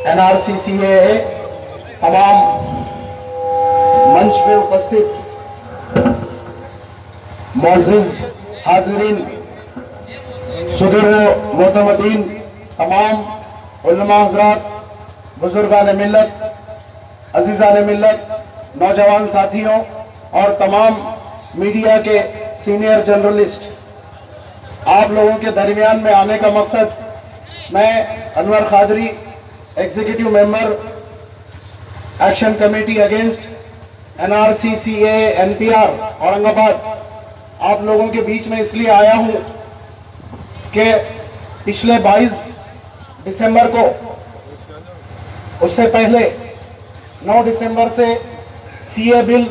NRC CAA तमाम मंच में उपस्थित मोअज़्ज़िज़ हाज़रीन, सुदीर मोतमदीन, तमाम उलमा हज़रात, बुजुर्गान मिल्लत, अजीज़ान मिल्लत, नौजवान साथियों और तमाम मीडिया के सीनियर जर्नलिस्ट, आप लोगों के दरमियान में आने का मकसद, मैं Anwar Qadri, executive member action committee against NRC CAA NPR Aurangabad, आप लोगों के बीच में इसलिए आया हूं कि पिछले 22 दिसंबर को, उससे पहले 9 दिसंबर से सीए बिल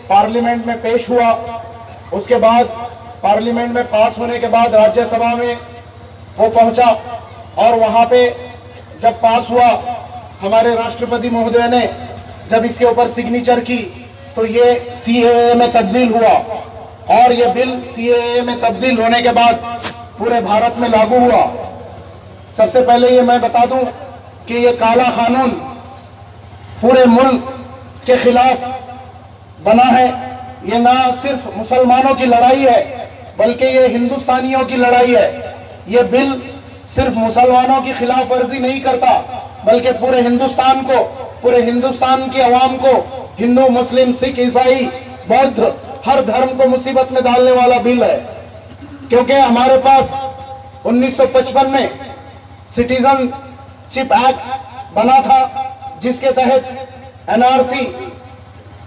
पार्लियामेंट में पेश हुआ। उसके बाद पार्लियामेंट में पास होने के बाद राज्यसभा में वो पहुंचा और वहां पे जब पास हुआ, हमारे राष्ट्रपति महोदय ने जब इसके ऊपर सिग्नेचर की तो ये सीएए में तब्दील हुआ और ये बिल सीएए में तब्दील होने के बाद पूरे भारत में लागू हुआ। सबसे पहले ये मैं बता दूं कि ये काला कानून पूरे मुल्क के खिलाफ बना है। ये ना सिर्फ मुसलमानों की लड़ाई है बल्कि ये हिंदुस्तानियों की लड़ाई है। ये बिल सिर्फ मुसलमानों की खिलाफ वर्जी नहीं करता बल्कि पूरे हिंदुस्तान को, पूरे हिंदुस्तान की आवाम को, हिंदू, मुस्लिम, सिख, ईसाई, बौद्ध, हर धर्म को मुसीबत में डालने वाला बिल है। क्योंकि हमारे पास 1955 में सिटीजनशिप एक्ट बना था जिसके तहत एनआरसी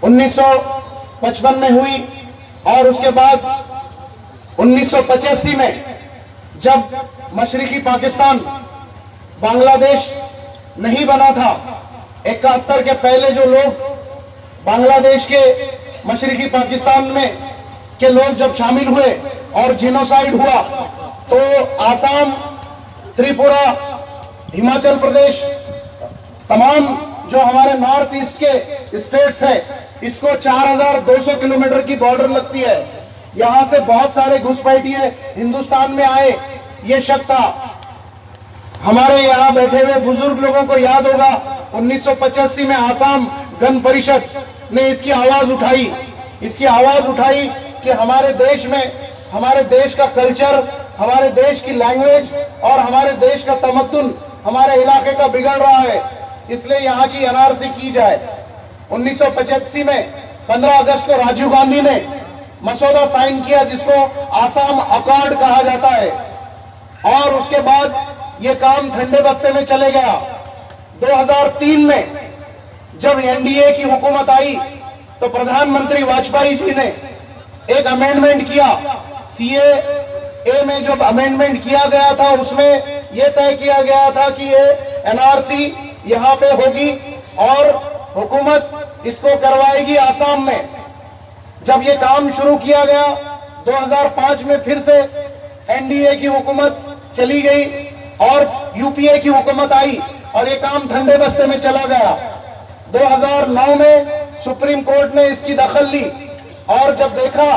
1955 में हुई और उसके बाद 1985 में जब मशरिकी पाकिस्तान बांग्लादेश नहीं बना था, 71 के पहले जो लोग बांग्लादेश के मशरिकी पाकिस्तान में के लोग जब शामिल हुए और जिनोसाइड हुआ तो आसाम, त्रिपुरा, हिमाचल प्रदेश, तमाम जो हमारे नॉर्थ ईस्ट के स्टेट्स है, इसको 4200 किलोमीटर की बॉर्डर लगती है। यहां से बहुत सारे घुसपैठिए हिंदुस्तान में आए। ये शक था। हमारे यहाँ बैठे हुए बुजुर्ग लोगों को याद होगा 1985 में आसाम गण परिषद ने इसकी आवाज उठाई। इसकी आवाज उठाई कि हमारे देश में, हमारे देश का कल्चर, हमारे देश की लैंग्वेज और हमारे देश का तमद्दुन हमारे इलाके का बिगड़ रहा है, इसलिए यहाँ की एनआरसी की जाए। 1985 में 15 अगस्त को राजीव गांधी ने मसौदा साइन किया जिसको आसाम अकॉर्ड कहा जाता है और उसके बाद ये काम ठंडे बस्ते में चले गया। 2003 में जब एनडीए की हुकूमत आई तो प्रधानमंत्री वाजपेयी जी ने एक अमेंडमेंट किया। सीएए में जब अमेंडमेंट किया गया था उसमें यह तय किया गया था कि ये एनआरसी यहाँ पे होगी और हुकूमत इसको करवाएगी आसाम में। जब ये काम शुरू किया गया 2005 में फिर से एनडीए की हुकूमत चली गई और यूपीए की हुकूमत आई और ये काम ठंडे बस्ते में चला गया। 2009 में सुप्रीम कोर्ट ने इसकी दखल ली और जब देखा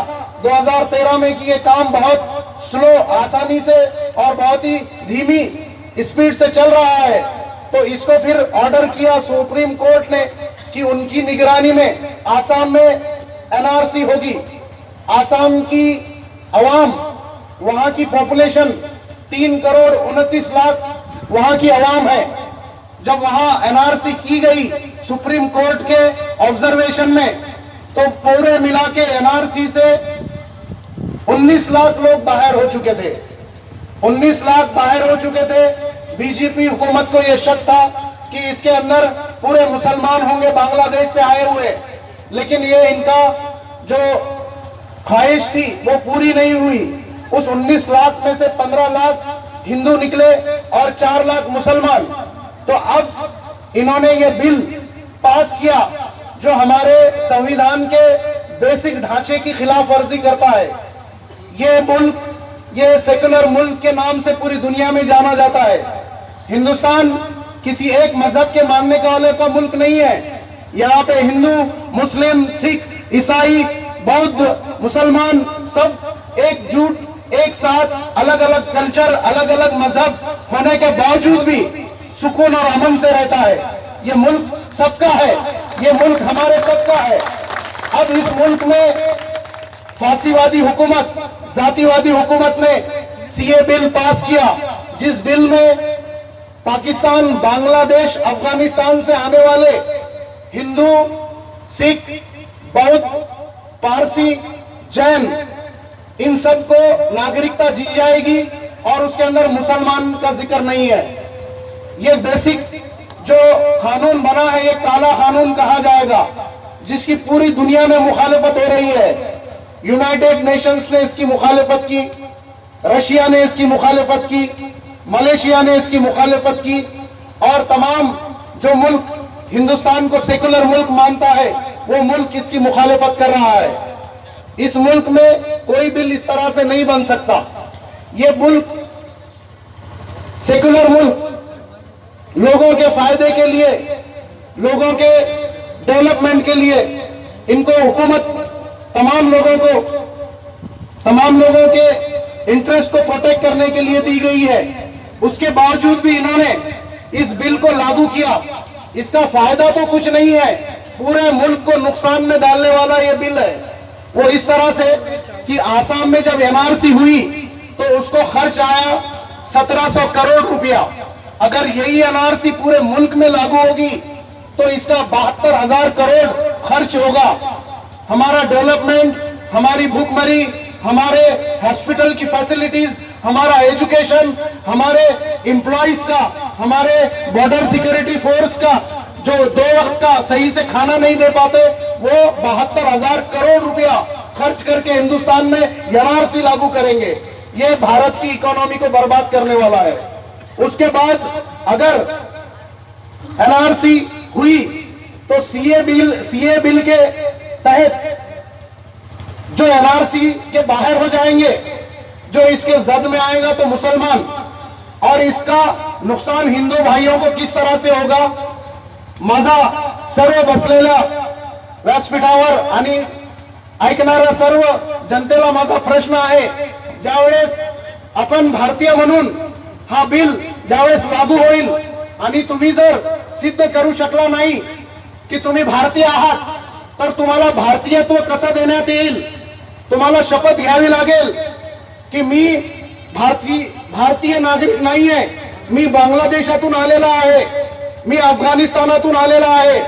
2013 में कि ये काम बहुत स्लो, आसानी से और बहुत ही धीमी स्पीड से चल रहा है तो इसको फिर ऑर्डर किया सुप्रीम कोर्ट ने कि उनकी निगरानी में आसाम में एनआरसी होगी। आसाम की अवाम, वहां की पॉपुलेशन 3 करोड़ 29 लाख वहां की अवाम है। जब वहां एनआरसी की गई सुप्रीम कोर्ट के ऑब्जर्वेशन में तो पूरे मिला के एनआरसी से 19 लाख लोग बाहर हो चुके थे। 19 लाख बाहर हो चुके थे। बीजेपी हुकूमत को यह शक था कि इसके अंदर पूरे मुसलमान होंगे बांग्लादेश से आए हुए, लेकिन ये इनका जो ख्वाहिश थी वो पूरी नहीं हुई। उस 19 लाख में से 15 लाख हिंदू निकले और 4 लाख मुसलमान। तो अब इन्होंने ये बिल पास किया जो हमारे संविधान के बेसिक ढांचे की खिलाफ वर्जी करता है। ये मुल्क, ये सेकुलर मुल्क के नाम से पूरी दुनिया में जाना जाता है। हिंदुस्तान किसी एक मजहब के मानने वाले का मुल्क नहीं है। यहाँ पे हिंदू, मुस्लिम, सिख, ईसाई, बौद्ध, मुसलमान सब एकजुट, एक साथ, अलग अलग कल्चर, अलग अलग मजहब होने के बावजूद भी सुकून और अमन से रहता है। ये मुल्क सबका है, ये मुल्क हमारे सबका है। अब इस मुल्क में फांसीवादी हुकूमत, जातिवादी हुकूमत ने सीए बिल पास किया, जिस बिल में पाकिस्तान, बांग्लादेश, अफगानिस्तान से आने वाले हिंदू, सिख, बौद्ध, पारसी, जैन, इन सबको नागरिकता दी जाएगी और उसके अंदर मुसलमान का जिक्र नहीं है। ये बेसिक जो कानून बना है, ये काला कानून कहा जाएगा, जिसकी पूरी दुनिया में मुखालिफत हो रही है। यूनाइटेड नेशंस ने इसकी मुखालिफत की, रशिया ने इसकी मुखालिफत की, मलेशिया ने इसकी मुखालिफत की, और तमाम जो मुल्क हिंदुस्तान को सेकुलर मुल्क मानता है, वो मुल्क इसकी मुखालिफत कर रहा है। इस मुल्क में कोई बिल इस तरह से नहीं बन सकता। ये मुल्क सेकुलर मुल्क, लोगों के फायदे के लिए, लोगों के डेवलपमेंट के लिए, इनको हुकूमत तमाम लोगों के इंटरेस्ट को प्रोटेक्ट करने के लिए दी गई है। उसके बावजूद भी इन्होंने इस बिल को लागू किया। इसका फायदा तो कुछ नहीं है, पूरे मुल्क को नुकसान में डालने वाला ये बिल है। वो इस तरह से कि आसाम में जब एनआरसी हुई तो उसको खर्च आया 1700 करोड़ रुपया। अगर यही एनआरसी पूरे मुल्क में लागू होगी तो इसका 72,000 करोड़ खर्च होगा। हमारा डेवलपमेंट, हमारी भूखमरी, हमारे हॉस्पिटल की फैसिलिटीज, हमारा एजुकेशन, हमारे एम्प्लॉइज का, हमारे बॉर्डर सिक्योरिटी फोर्स का जो 2 वक्त का सही से खाना नहीं दे पाते, वो 72,000 करोड़ रुपया खर्च करके हिंदुस्तान में एनआरसी लागू करेंगे। ये भारत की इकोनॉमी को बर्बाद करने वाला है। उसके बाद अगर एनआरसी हुई तो सीए बिल के तहत जो एनआरसी के बाहर हो जाएंगे, जो इसके जद में आएगा तो मुसलमान, और इसका नुकसान हिंदू भाइयों को किस तरह से होगा। माझा सर्व बसलेल्या व्यासपीठावर आणि ऐकणाऱ्या सर्व जनतेला माझा प्रश्न आहे, ज्यावेळेस आपण भारतीय म्हणून हा बिल ज्यावेळेस लागू होईल आणि तुम्ही जर सिद्ध करू शकला नाही की तुम्ही भारतीय आहात, तर तुम्हाला भारतीयत्व कसं देण्यात येईल। तुम्हाला शपथ घ्यावी लागेल की मी भारतीय नागरिक नाही आहे, मी बांगलादेशातून आलेला आहे, मी अफगाणिस्तानातून आलेला आहे,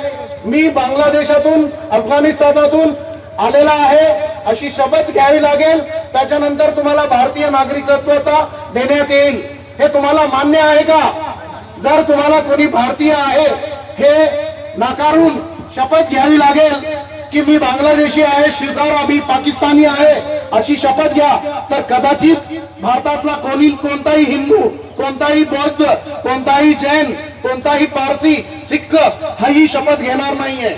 मी बांगलादेशातून अफगाणिस्तानातून आलेला आहे, अशी शपथ घ्यावी लागेल। त्याच्यानंतर तुम्हाला भारतीय नागरिकत्वता देण्यात येईल। हे तुम्हाला मान्य आहे का? जर तुम्हाला कोणी भारतीय आहे हे नाकारून शपथ घ्यावी लागेल की मी बांगलादेशी आहे, शिरदार अभी पाकिस्तानी आहे, अशी शपथ घ्या, तर कदाचित भारतातला कोणताही हिंदू, कोणताही बौद्ध, कोणताही जैन, कोणताही पारसी, सिख ही शपथ घेणार नाहीये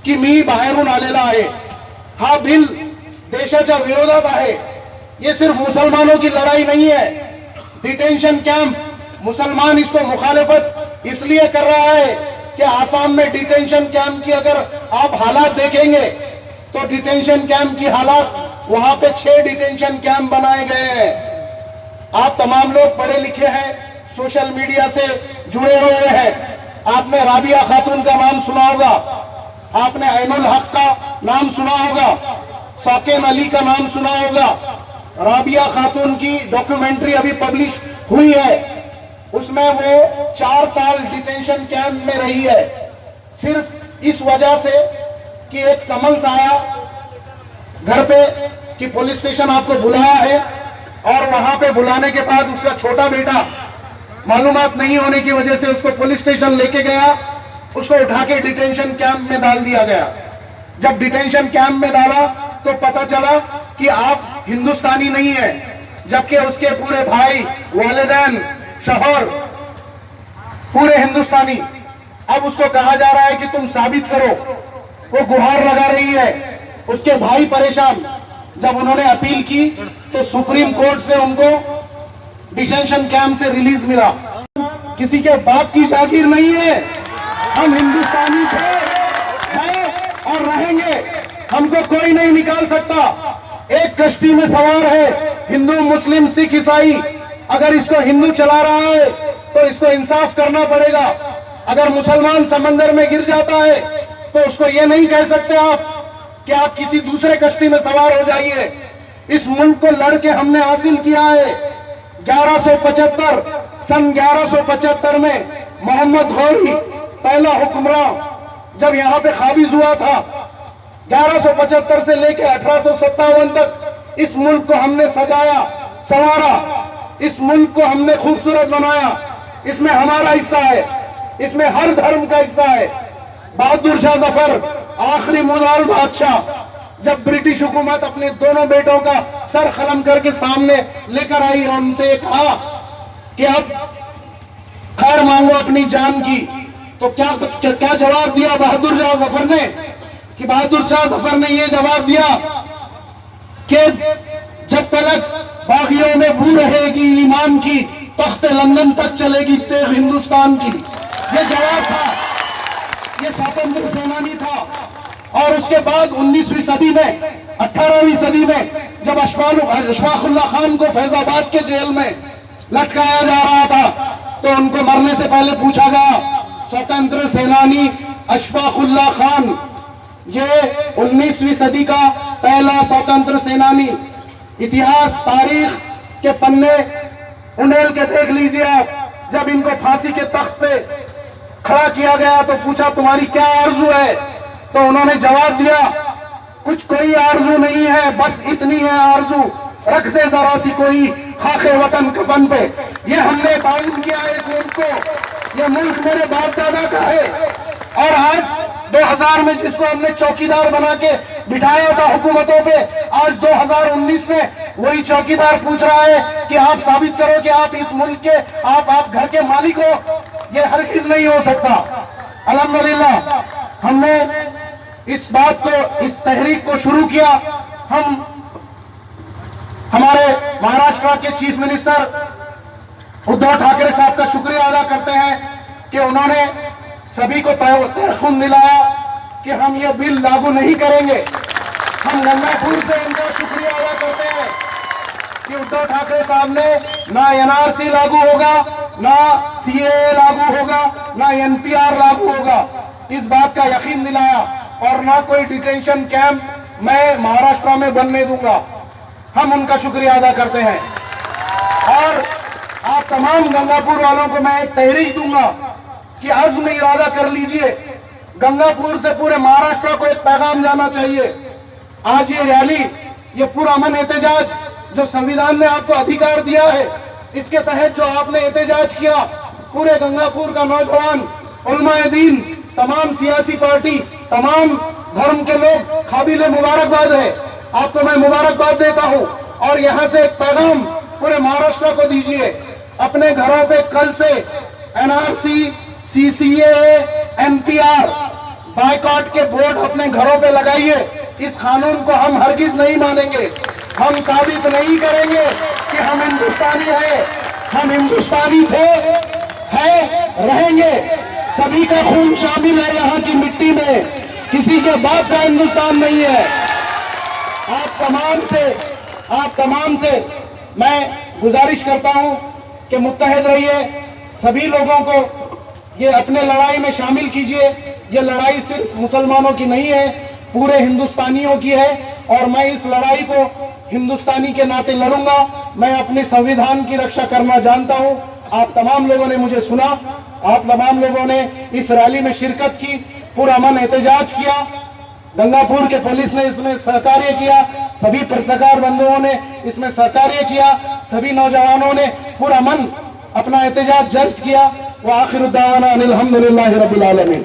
की मी बाहेरून आलेला आहे। हा बिल देशाच्या विरोधात आहे। ये सिर्फ मुसलमानों की लड़ाई नहीं है। डिटेंशन कैंप, मुसलमान इसको मुखालिफत इसलिए कर रहा है कि आसाम में डिटेंशन कैंप की अगर आप हालात देखेंगे तो डिटेंशन कैंप की हालात, वहां पे 6 डिटेंशन कैंप बनाए गए हैं। आप तमाम लोग पढ़े लिखे हैं, सोशल मीडिया से जुड़े हुए हैं। आपने राबिया खातून का नाम सुना होगा, आपने ऐनुल हक का नाम सुना होगा, साकिन अली का नाम सुना होगा। राबिया खातून की डॉक्यूमेंट्री अभी पब्लिश हुई है, उसमें वो 4 साल डिटेंशन कैंप में रही है, सिर्फ इस वजह से कि एक समन्स आया घर पे कि पुलिस स्टेशन आपको बुलाया है, और वहां पे बुलाने के बाद उसका छोटा बेटा मालूमात नहीं होने की वजह से उसको पुलिस स्टेशन लेके गया, उसको उठा के डिटेंशन कैंप में डाल दिया गया। जब डिटेंशन कैंप में डाला तो पता चला कि आप हिंदुस्तानी नहीं है, जबकि उसके पूरे भाई, वालिदैन, शौहर पूरे हिंदुस्तानी। अब उसको कहा जा रहा है कि तुम साबित करो। वो गुहार लगा रही है, उसके भाई परेशान। जब उन्होंने अपील की तो सुप्रीम कोर्ट से उनको डिटेंशन कैंप से रिलीज मिला। किसी के बाप की जागीर नहीं है, हम हिंदुस्तानी थे, हैं और रहेंगे, हमको कोई नहीं निकाल सकता। एक कश्ती में सवार है हिंदू, मुस्लिम, सिख, ईसाई। अगर इसको हिंदू चला रहा है तो इसको इंसाफ करना पड़ेगा। अगर मुसलमान समंदर में गिर जाता है तो उसको ये नहीं कह सकते आप कि आप किसी दूसरे कश्ती में सवार हो जाइए। इस मुल्क को लड़के हमने हासिल किया है। 1175 सन 1175 में मोहम्मद गौरी पहला हुक्मरान जब यहाँ पे काबिज हुआ था, 1175 से लेकर 1857 तक इस मुल्क को हमने सजाया संवारा, इस मुल्क को हमने खूबसूरत बनाया। इसमें हमारा हिस्सा है, इसमें हर धर्म का हिस्सा है। बहादुर शाह जफर आखिरी मुगल बादशाह जब ब्रिटिश हुकूमत अपने दोनों बेटों का सर खलम करके सामने लेकर आई और उनसे कहा कि अब खैर मांगो अपनी जान की, तो क्या जवाब दिया बहादुर शाह जफर ने? कि बहादुर शाह जफर ने यह जवाब दिया कि जब तक बागियों में बू रहेगी ईमान की, तख्ते लंदन तक चलेगी तेग हिंदुस्तान की। ये जवाब था, ये स्वतंत्र सेनानी था। और उसके बाद 19वीं सदी में, 18वीं सदी में जब अशफाकुल्लाह खान को फैजाबाद के जेल में लटकाया जा रहा था, तो उनको मरने से पहले पूछा गया, स्वतंत्र सेनानी अशफाकुल्लाह खान, ये 19वीं सदी का पहला स्वतंत्र सेनानी। इतिहास तारीख के पन्ने उंडेल के देख लीजिए आप। जब इनको फांसी के तख्त पे खड़ा किया गया तो पूछा तुम्हारी क्या आरजू है? तो उन्होंने जवाब दिया कुछ कोई आरजू नहीं है, बस इतनी है आरजू, रख दे जरा सी कोई खाके वतन कफन पे। ये हमने ताउन किया है इस मुल्क को, ये मुल्क मेरे बाप दादा का है। और आज 2000 में जिसको हमने चौकीदार बना के बिठाया था हुकूमतों पे, आज 2019 में वही चौकीदार पूछ रहा है कि आप साबित करो कि आप इस मुल्क के आप घर के मालिक हो। ये हरगिज़ नहीं हो सकता। अल्हम्दुलिल्लाह हमने इस बात को, इस तहरीक को शुरू किया। हम हमारे महाराष्ट्र के चीफ मिनिस्टर उद्धव ठाकरे साहब का शुक्रिया अदा करते हैं कि उन्होंने सभी को तयखुन दिलाया कि हम ये बिल लागू नहीं करेंगे। हम गंगापुर से इनका शुक्रिया अदा करते हैं कि उद्धव ठाकरे साहब ने ना एनआरसी लागू होगा, ना सीएए लागू होगा, ना एनपीआर लागू होगा, इस बात का यकीन दिलाया। और ना कोई डिटेंशन कैंप मैं महाराष्ट्र में बनने दूंगा। हम उनका शुक्रिया अदा करते हैं। और आप तमाम गंगापुर वालों को मैं एक तहरीक दूंगा कि अज़्म इरादा कर लीजिए। गंगापुर से पूरे महाराष्ट्र को एक पैगाम जाना चाहिए। आज ये रैली, ये पूरा अमन एहतजाज जो संविधान ने आपको अधिकार दिया है, इसके तहत जो आपने एहतजाज किया, पूरे गंगापुर का नौजवान, उलमाए दीन, तमाम सियासी पार्टी, तमाम धर्म के लोग काबिल मुबारकबाद है। आपको मैं मुबारकबाद देता हूं। और यहाँ से एक पैगाम पूरे महाराष्ट्र को दीजिए, अपने घरों पे कल से एनआरसी, सीसीए, एनपीआर, बायकॉट के बोर्ड अपने घरों पे लगाइए। इस कानून को हम हरगिज नहीं मानेंगे। हम साबित नहीं करेंगे कि हम हिंदुस्तानी हैं। हम हिंदुस्तानी थे, हैं, रहेंगे। सभी का खून शामिल है यहाँ की मिट्टी में, किसी के बाप का हिंदुस्तान नहीं है। आप तमाम से मैं गुजारिश करता हूँ कि मुत्तहिद रहिए। सभी लोगों को ये अपने लड़ाई में शामिल कीजिए। ये लड़ाई सिर्फ मुसलमानों की नहीं है, पूरे हिंदुस्तानियों की है। और मैं इस लड़ाई को हिंदुस्तानी के नाते लड़ूंगा। मैं अपने संविधान की रक्षा करना जानता हूं। आप तमाम लोगों ने मुझे सुना, आप तमाम लोगों ने इस रैली में शिरकत की, पूरा अमन एहतजाज किया। गंगापुर के पुलिस ने इसमें सहकार्य किया, सभी पत्रकार बंधुओं ने इसमें सहकार्य किया, सभी नौजवानों ने पूरा अमन अपना एहतजाज दर्ज किया। व आखिर दावाना अनिल हम्दुलिल्लाहि रब्बिल आलमीन।